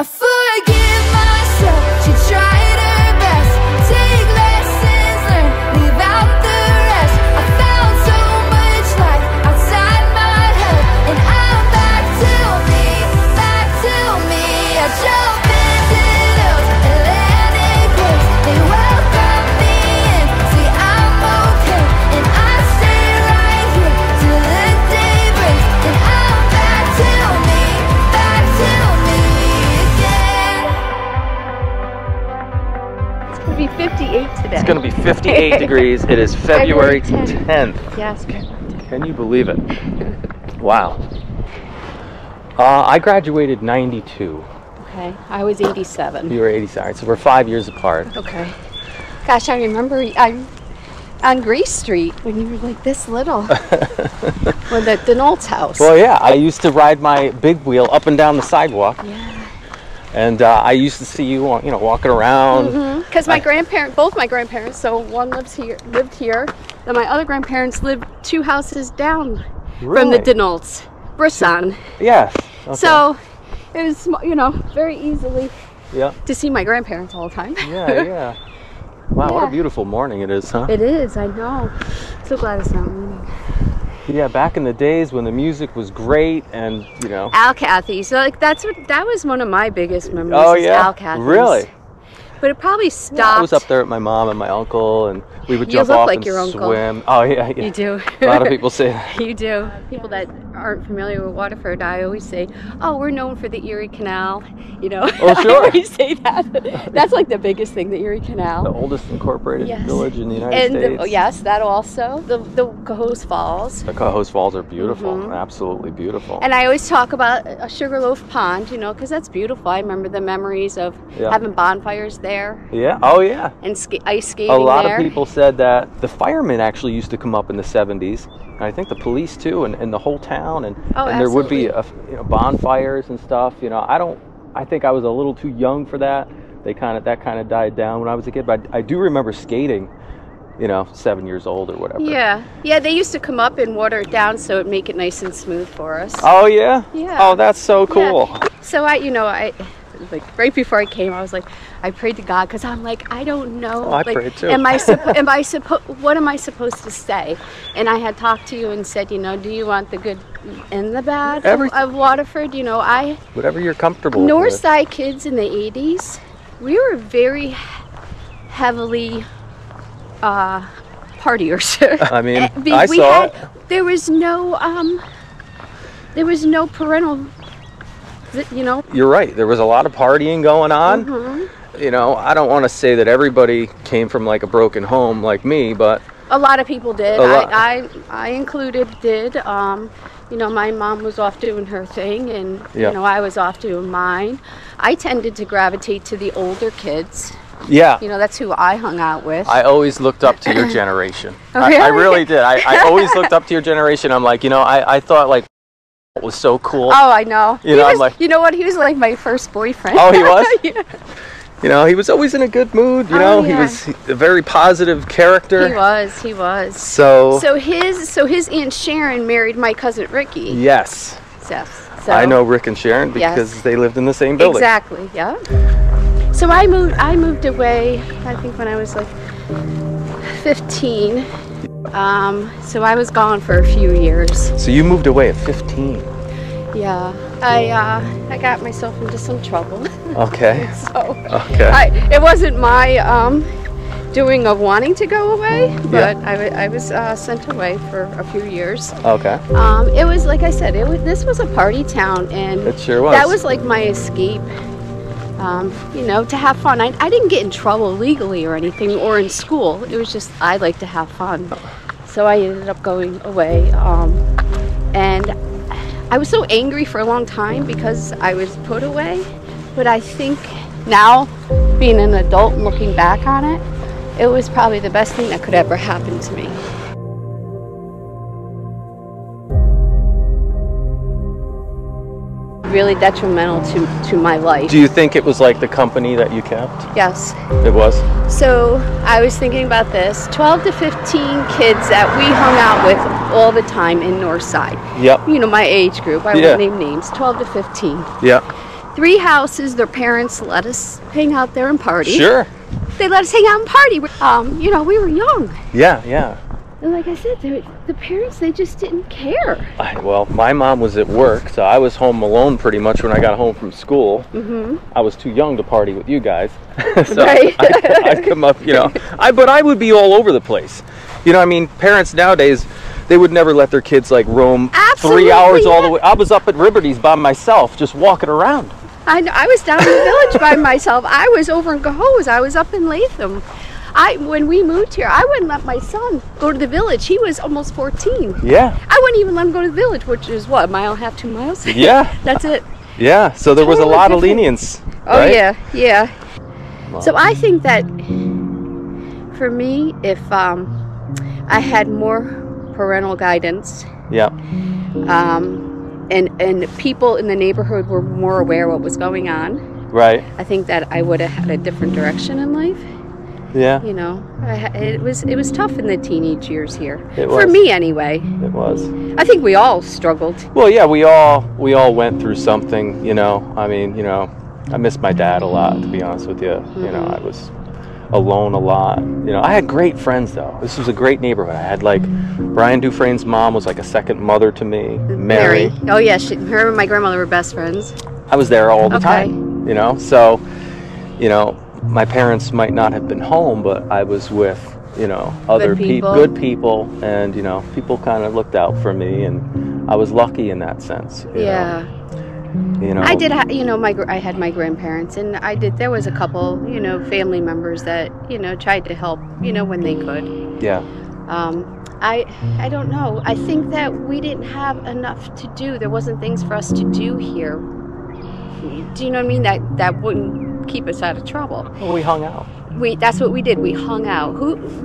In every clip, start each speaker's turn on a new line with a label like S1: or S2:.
S1: I forgive myself, she tried her best. Take lessons learned, leave out the rest. I found so much life outside my head, and I'm back to me, back to me. I jump into those Atlantic waves, they welcome me in, say I'm okay, and I stay right here till the day breaks, and I'm back to me, back to me again.
S2: It's going to be 58 today.
S3: It's going to be 58 degrees. It is February 10th.
S2: Yes.
S3: Can you believe it? Wow. I graduated 92.
S2: Okay, I was 87.
S3: You were 87, so we're 5 years apart.
S2: Okay. Gosh, I remember I'm on Grace Street when you were like this little. With the Denolt's house.
S3: Well, yeah, I used to ride my big wheel up and down the sidewalk.
S2: Yeah.
S3: And I used to see you, walking around.
S2: Because my grandparents, both my grandparents, so one lived here, and my other grandparents lived 2 houses down from the Denolt's, Brisson.
S3: Yes. Okay.
S2: So it was, very easily
S3: Yeah.
S2: to see my grandparents all the time.
S3: Yeah, yeah. Wow, what a
S2: Yeah.
S3: beautiful morning it is, huh?
S2: It is, I know. So glad it's not raining.
S3: Yeah, back in the days when the music was great and,
S2: Al Cathy. So that was one of my biggest memories.
S3: Oh,
S2: is
S3: yeah?
S2: Al Cathy's.
S3: Really?
S2: But it probably stopped.
S3: Yeah, I was up there with my mom and my uncle, and we would
S2: You
S3: jump
S2: look
S3: off
S2: like
S3: and
S2: your uncle.
S3: swim. Oh, yeah, yeah.
S2: You do.
S3: A lot of people say that.
S2: You do. People that aren't familiar with Waterford, I always say, "Oh, we're known for the Erie Canal."
S3: Oh, sure.
S2: I always say that. That's like the biggest thing, the Erie Canal.
S3: The oldest incorporated
S2: Yes.
S3: village in the United States.
S2: Yes, that also. The Cohoes Falls.
S3: The Cohoes Falls are beautiful, absolutely beautiful.
S2: And I always talk about a Sugarloaf Pond, because that's beautiful. I remember the memories of having bonfires there
S3: Yeah, oh yeah.
S2: and ice skating
S3: A lot
S2: there.
S3: of people said that the firemen actually used to come up in the 70s. And I think the police too, and the whole town, and there would be bonfires and stuff. I think I was a little too young for that. That kind of died down when I was a kid. But I do remember skating, 7 years old or whatever.
S2: Yeah, they used to come up and water it down so it'd make it nice and smooth for us.
S3: Oh yeah.
S2: Yeah.
S3: Oh, that's so cool.
S2: Yeah. So I like right before I came, I was like, I prayed to God because I'm like, I don't know.
S3: Oh, I prayed too.
S2: What am I supposed to say? And I had talked to you and said, do you want the good and the bad of Waterford?
S3: Whatever you're comfortable with.
S2: Northside kids in the 80s, we were very heavily partiers.
S3: I mean, I saw it.
S2: There was no parental.
S3: You're right. There was a lot of partying going on. I don't want to say that everybody came from like a broken home like me, but
S2: a lot of people did.
S3: A lot.
S2: I included did. My mom was off doing her thing, and I was off doing mine. I tended to gravitate to the older kids.
S3: Yeah.
S2: That's who I hung out with.
S3: I always looked up to your generation.
S2: Oh, really?
S3: I really did. I always looked up to your generation. I'm like, I thought like it was so cool.
S2: Oh, I know.
S3: I'm like,
S2: you know what? He was like my first boyfriend.
S3: Oh, he was?
S2: Yeah.
S3: He was always in a good mood. He was a very positive character.
S2: He was.
S3: So
S2: his Aunt Sharon married my cousin Ricky.
S3: Yes.
S2: So
S3: I know Rick and Sharon because they lived in the same building.
S2: Exactly. Yeah. So I moved away, I think when I was like 15. So I was gone for a few years.
S3: So you moved away at 15.
S2: Yeah. I got myself into some trouble.
S3: Okay.
S2: It wasn't my doing of wanting to go away, but I was sent away for a few years.
S3: Okay.
S2: It was like I said, this was a party town, and
S3: it sure was.
S2: That was like my escape. To have fun. I didn't get in trouble legally or anything, or in school. It was just I like to have fun. So I ended up going away, and I was so angry for a long time because I was put away. But I think now, being an adult and looking back on it, it was probably the best thing that could ever happen to me. Really detrimental to my life.
S3: Do you think it was like the company that you kept?
S2: Yes.
S3: It was?
S2: So I was thinking about this. 12 to 15 kids that we hung out with all the time in Northside.
S3: Yep.
S2: My age group. I won't name names. 12 to 15.
S3: Yep.
S2: 3 houses. Their parents let us hang out there and party.
S3: Sure.
S2: They let us hang out and party. You know, we were young.
S3: Yeah, yeah.
S2: And like I said, the parents, they just didn't care.
S3: Well, my mom was at work, so I was home alone pretty much when I got home from school.
S2: Mm-hmm.
S3: I was too young to party with you guys. So
S2: right.
S3: I'd come up, you know. But I would be all over the place. You know, I mean, parents nowadays, they would never let their kids like roam
S2: Absolutely,
S3: 3 hours all the way. I was up at Liberty's by myself, just walking around.
S2: I know. I was down in the village by myself. I was over in Gahoes. I was up in Latham. When we moved here, I wouldn't let my son go to the village. He was almost 14.
S3: Yeah.
S2: I wouldn't even let him go to the village, which is what, 1.5 miles, 2 miles?
S3: Yeah.
S2: That's it.
S3: Yeah, so there was a
S2: Totally
S3: lot
S2: different.
S3: of lenience.
S2: Oh,
S3: right?
S2: yeah.
S3: Well,
S2: So I think that for me, if I had more parental guidance,
S3: yeah.
S2: and people in the neighborhood were more aware of what was going on,
S3: Right.
S2: I think that I would have had a different direction in life.
S3: Yeah.
S2: You know, it was tough in the teenage years here.
S3: It
S2: For
S3: was.
S2: me, anyway.
S3: It was.
S2: I think we all struggled.
S3: Well, yeah, we all went through something, you know. I mean, you know, I miss my dad a lot, to be honest with you.
S2: Mm-hmm.
S3: You know, I was alone a lot. You know, I had great friends though. This was a great neighborhood. I had like Brian Dufresne's mom was like a second mother to me. Mary.
S2: Oh yeah, her and my grandmother were best friends.
S3: I was there all the
S2: Okay.
S3: time. You know, so you know, my parents might not have been home, but I was with, you know, other
S2: people.
S3: good people, and you know, people kind of looked out for me, and I was lucky in that sense. You
S2: Yeah.
S3: know? You know,
S2: I did, you know, I had my grandparents, and there was a couple, you know, family members that, you know, tried to help, you know, when they could.
S3: Yeah.
S2: I don't know. I think that we didn't have enough to do. There wasn't things for us to do here. Do you know what I mean? That wouldn't keep us out of trouble.
S3: Well, we hung out.
S2: That's what we did. We hung out.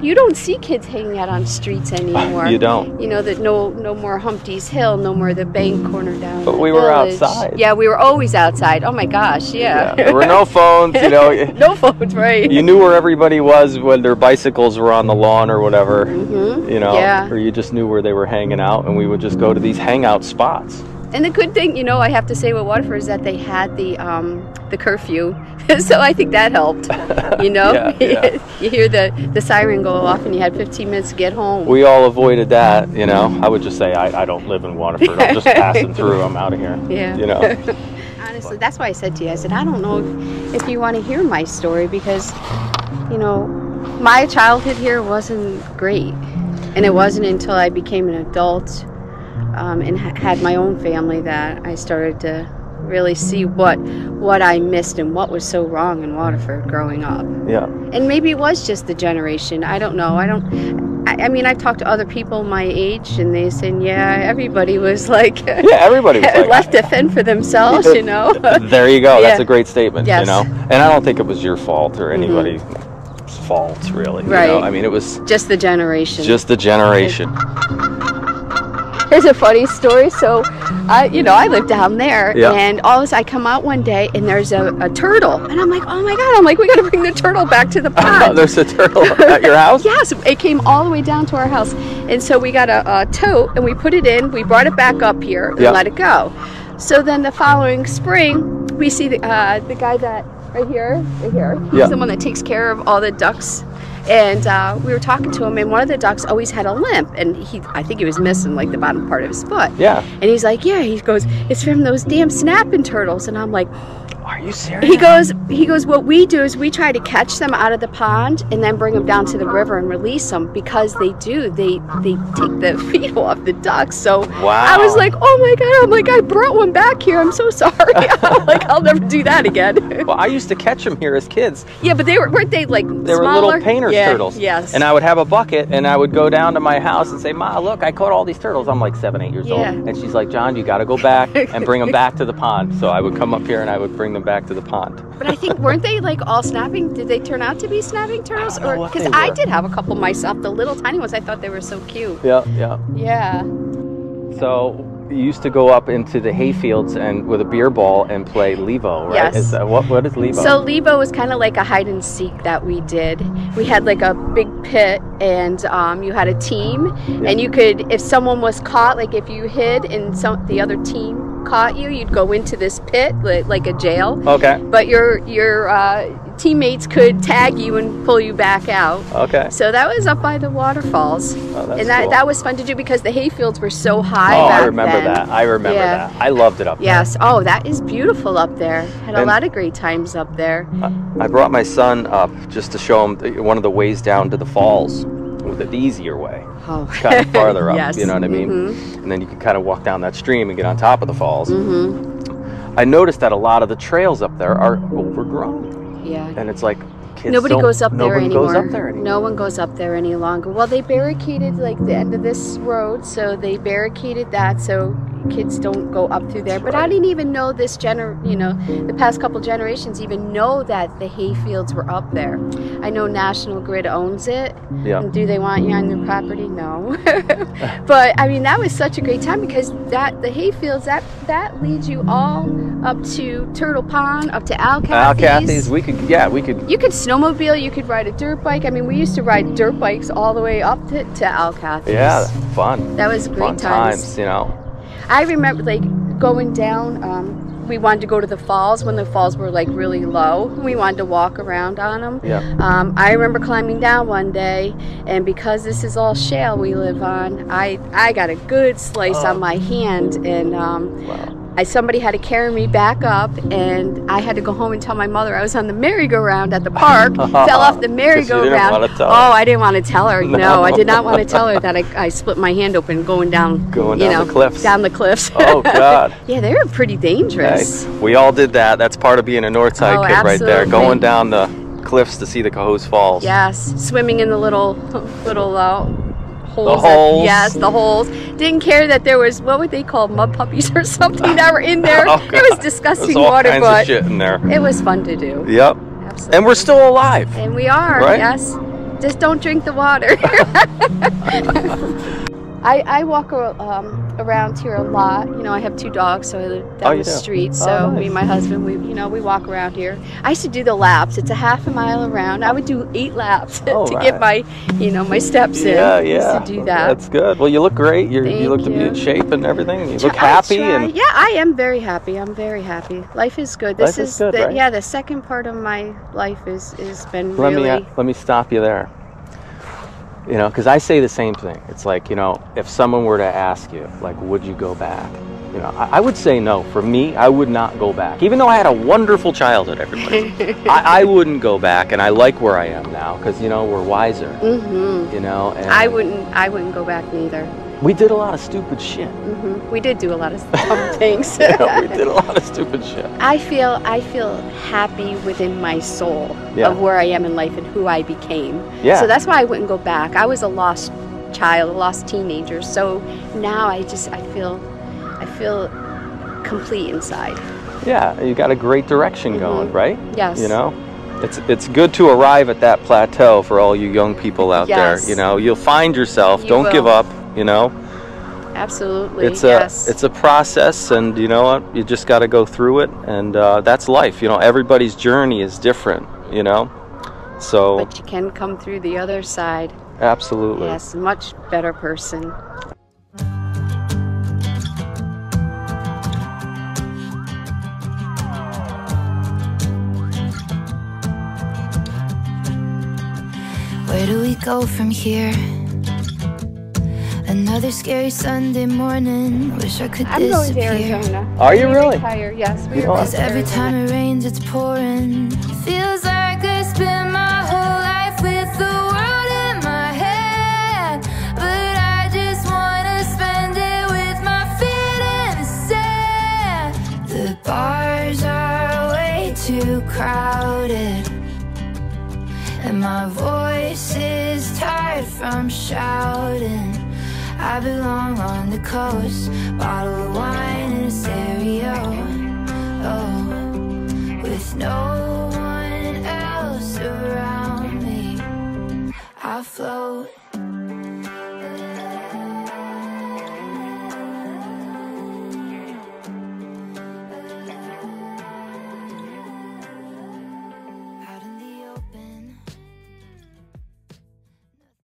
S2: You don't see kids hanging out on streets anymore.
S3: You don't.
S2: You know that no more Humpty's Hill, no more the bank corner down.
S3: But
S2: the
S3: we were
S2: village.
S3: outside.
S2: Yeah, we were always outside. Oh my gosh, yeah.
S3: There were no phones, you know.
S2: No phones, right?
S3: You knew where everybody was when their bicycles were on the lawn or whatever.
S2: Mm-hmm.
S3: You know,
S2: Yeah.
S3: or you just knew where they were hanging out, and we would just go to these hangout spots.
S2: And the good thing, you know, I have to say with Waterford is that they had the curfew, so I think that helped. You know,
S3: Yeah.
S2: You hear the siren go off, and you had 15 minutes to get home.
S3: We all avoided that, you know. I would just say I don't live in Waterford. I'm just passing through. I'm out of here.
S2: Yeah.
S3: You know.
S2: Honestly, that's why I said to you, I said, I don't know if you want to hear my story, because, you know, my childhood here wasn't great. And it wasn't until I became an adult and had my own family that I started to really see what I missed and what was so wrong in Waterford growing up.
S3: Yeah.
S2: And maybe it was just the generation. I don't know. I mean, I've talked to other people my age, and they said, yeah, everybody was like,
S3: Yeah, everybody was like,
S2: left to fend for themselves, you know.
S3: There you go.
S2: Yeah.
S3: That's a great statement.
S2: Yes.
S3: You know, and I don't think it was your fault or anybody's fault, really.
S2: Right.
S3: You know? I mean, it was
S2: Just the generation.
S3: just the generation.
S2: Here's a funny story. So, I live down there,
S3: Yeah.
S2: and all of a sudden I come out one day, and there's a turtle, and I'm like, oh my god! I'm like, we got to bring the turtle back to the pond.
S3: There's a turtle at your house?
S2: Yes, it came all the way down to our house, and so we got a tote, and we put it in. We brought it back up here and
S3: Yeah.
S2: let it go. So then the following spring, we see the guy that right here. He's
S3: Yeah.
S2: the one that takes care of all the ducks. And we were talking to him, and one of the ducks always had a limp, and I think he was missing like the bottom part of his foot.
S3: Yeah.
S2: And he's like, yeah, he goes, it's from those damn snapping turtles. And I'm like,
S3: Are you serious?
S2: he goes, what we do is we try to catch them out of the pond and then bring them down to the river and release them, because they take the feet off the ducks. So
S3: Wow.
S2: I was like, oh my god, I'm like, I brought one back here. I'm so sorry. I'm like, I'll never do that again.
S3: Well, I used to catch them here as kids.
S2: Yeah, but weren't they like
S3: They were
S2: smaller?
S3: little painter's turtles.
S2: Yes.
S3: And I would have a bucket, and I would go down to my house and say, Ma, look, I caught all these turtles. I'm like 7, 8 years
S2: Yeah.
S3: old. And she's like, John, you got to go back and bring them back to the pond. So I would come up here and I would bring them back to the pond.
S2: But I think, weren't they like all snapping? Did they turn out to be snapping turtles?
S3: I don't know what
S2: Because
S3: they
S2: I
S3: were.
S2: did have a couple myself, the little tiny ones. I thought they were so cute.
S3: Yeah, yeah.
S2: Yeah.
S3: So you used to go up into the hayfields and with a beer ball and play Levo, right?
S2: Yes.
S3: What is Levo?
S2: So Levo was kind of like a hide and seek that we did. We had like a big pit, and you had a team, and you could, if someone was caught, like if you hid and the other team caught you, you'd go into this pit, like a jail.
S3: Okay.
S2: But your teammates could tag you and pull you back out.
S3: Okay.
S2: So that was up by the waterfalls.
S3: Oh, that's
S2: and that,
S3: cool.
S2: that was fun to do because the hayfields were so high
S3: Oh,
S2: back
S3: I remember
S2: then.
S3: that. I remember
S2: Yeah.
S3: that. I loved it up there.
S2: Yes. Oh, that is beautiful up there. Had a
S3: And-
S2: lot of great times up there.
S3: I brought my son up just to show him one of the ways down to the falls, the easier way.
S2: Oh.
S3: Kind of farther up,
S2: Yes.
S3: you know what I mean?
S2: Mhm.
S3: And then you can kind of walk down that stream and get on top of the falls.
S2: Mm-hmm.
S3: I noticed that a lot of the trails up there are overgrown.
S2: Yeah.
S3: And it's like kids
S2: Nobody goes up there
S3: nobody
S2: anymore.
S3: goes up there anymore.
S2: No one goes up there any longer. Well, they barricaded like the end of this road, so they barricaded that so kids don't go up through there.
S3: That's
S2: But I
S3: right.
S2: didn't even know the past couple generations even know that the hayfields were up there. I know National Grid owns it.
S3: Yeah.
S2: And do they want you on their property? No. But I mean, that was such a great time because the hayfields that leads you all up to Turtle Pond, up to
S3: Alcathy's, we could.
S2: You could snowmobile, you could ride a dirt bike. I mean, we used to ride dirt bikes all the way up to Alcathy's.
S3: Yeah, fun.
S2: That was great
S3: Fun times, you know.
S2: I remember like going down, we wanted to go to the falls when the falls were like really low. We wanted to walk around on them.
S3: Yeah.
S2: I remember climbing down one day, and because this is all shale we live on, I got a good slice on my hand, and
S3: Wow.
S2: somebody had to carry me back up, and I had to go home and tell my mother I was on the merry-go-round at the park, fell off the
S3: 'Cause you
S2: merry-go-round.
S3: didn't want to tell her.
S2: Oh, I didn't want to tell her.
S3: No.
S2: No, I did not want to tell her that I split my hand open going down,
S3: the cliffs.
S2: Down the cliffs.
S3: Oh, God.
S2: Yeah, they were pretty dangerous.
S3: Hey, we all did that. That's part of being a Northside
S2: Oh,
S3: kid right there.
S2: absolutely.
S3: Going down the cliffs to see the Cohoes Falls.
S2: Yes, swimming in the little holes.
S3: The holes.
S2: Yes, the holes. Didn't care that there was, what would they call, mud puppies or something that were in there.
S3: Oh,
S2: It
S3: God.
S2: was disgusting
S3: There's all
S2: water,
S3: kinds
S2: but
S3: of shit in there.
S2: it was fun to do.
S3: Yep.
S2: Absolutely.
S3: And we're still alive.
S2: And we are,
S3: Right?
S2: yes. Just don't drink the water. I walk around here a lot. You know, I have 2 dogs, so I live down
S3: you
S2: the
S3: do?
S2: street.
S3: Oh,
S2: So
S3: nice.
S2: me and my husband, we walk around here. I used to do the laps. It's a half a mile around. I would do 8 laps
S3: Oh,
S2: to get my steps in.
S3: Yeah,
S2: I used
S3: yeah.
S2: to do that.
S3: That's good. Well, you look great. You
S2: Thank
S3: look to be
S2: you.
S3: in shape and everything. You look
S2: I
S3: happy.
S2: try.
S3: And
S2: Yeah, I am very happy. I'm very happy. Life is good. This
S3: Life is good,
S2: the,
S3: right?
S2: Yeah, the second part of my life is been
S3: let
S2: really.
S3: me stop you there. You know, because I say the same thing. It's like, if someone were to ask you, like, would you go back? I would say no. For me, I would not go back. Even though I had a wonderful childhood, everybody. I wouldn't go back, and I like where I am now because, we're wiser.
S2: Mm-hmm.
S3: And
S2: I wouldn't go back neither.
S3: we did a lot of stupid shit.
S2: Mm-hmm. We did do a lot of dumb things.
S3: We did a lot of stupid shit.
S2: I feel happy within my soul
S3: Yeah.
S2: of where I am in life and who I became.
S3: Yeah.
S2: So that's why I wouldn't go back. I was a lost child, a lost teenager. So now I feel complete inside.
S3: Yeah, you got a great direction going, right?
S2: Yes.
S3: It's good to arrive at that plateau for all you young people out
S2: Yes.
S3: there. You'll find yourself.
S2: You
S3: Don't
S2: will.
S3: give up.
S2: Absolutely.
S3: It's
S2: yes.
S3: a process, and you know what? You just got to go through it, and that's life. Everybody's journey is different. So
S2: But you can come through the other side.
S3: absolutely.
S2: Yes, a much better person.
S1: Where do we go from here? Another scary Sunday morning. Wish I could
S2: I'm going to
S1: disappear.
S2: Arizona.
S3: Are you
S2: We
S3: really?
S2: retire, yes. We
S3: You know
S2: are
S3: what?
S1: Cause every time it rains, it's pouring. Feels like I spent my whole life with the world in my head. But I just wanna spend it with my feet in the sand. The bars are way too crowded, and my voice is tired from shouting. I belong on the coast, bottle of wine and a stereo. Oh, with no one else around me, I float